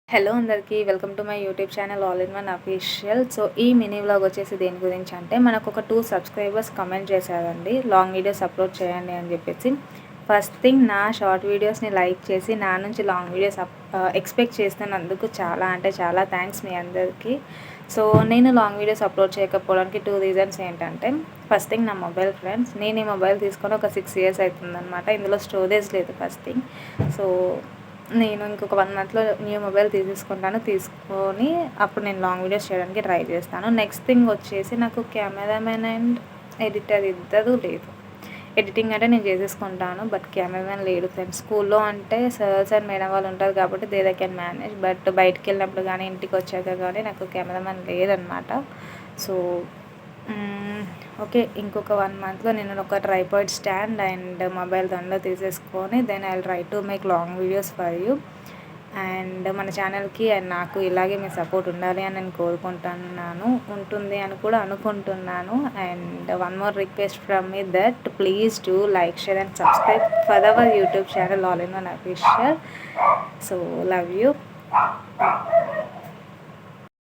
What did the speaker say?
Hello అందరికీ welcome to my YouTube channel all in one official. So ఈ mini vlog వచ్చేసి దేని గురించి అంటే మనకు ఒక 2 సబ్స్క్రైబర్స్ కమెంట్ చేశారండి, లాంగ్ వీడియోస్ అప్లోడ్ చేయండి అని చెప్పేసి. ఫస్ట్ థింగ్, నా షార్ట్ వీడియోస్ని లైక్ చేసి నా నుంచి లాంగ్ వీడియోస్ ఎక్స్పెక్ట్ చేస్తున్నందుకు చాలా అంటే చాలా థ్యాంక్స్ మీ అందరికీ. సో నేను లాంగ్ వీడియోస్ అప్లోడ్ చేయకపోవడానికి 2 రీజన్స్ ఏంటంటే, ఫస్ట్ థింగ్ నా మొబైల్ ఫ్రెండ్స్. నేను ఈ మొబైల్ తీసుకొని ఒక 6 years అవుతుందన్నమాట. ఇందులో స్టోరేజ్ లేదు ఫస్ట్ థింగ్. సో నేను ఇంకొక 1 monthలో న్యూ మొబైల్ తీసుకొని అప్పుడు నేను లాంగ్ వీడియోస్ చేయడానికి ట్రై చేస్తాను. నెక్స్ట్ థింగ్ వచ్చేసి నాకు కెమెరామెన్ అండ్ ఎడిటర్ ఇద్దరు లేదు. ఎడిటింగ్ అంటే నేను చేసేసుకుంటాను, బట్ కెమెరామెన్ లేడు ఫ్రెండ్స్. స్కూల్లో అంటే సార్స్ అండ్ మేడం వాళ్ళు ఉంటారు కాబట్టి దే కెన్ మేనేజ్, బట్ బయటికి వెళ్ళినప్పుడు కానీ ఇంటికి వచ్చాక కానీ నాకు కెమెరామెన్ లేదనమాట. సో ఓకే, ఇంకొక 1 monthలో నేను ఒక ట్రైపాడ్ స్టాండ్ అండ్ మొబైల్ దానిలో తీసేసుకొని then I will try to make long videos for you. And మన ఛానల్కి అండ్ నాకు ఇలాగే మీ సపోర్ట్ ఉండాలి అని నేను కోరుకుంటున్నాను, ఉంటుంది అని కూడా అనుకుంటున్నాను. And one more request from me that please do like, share and subscribe for our YouTube channel all in one official. So love you.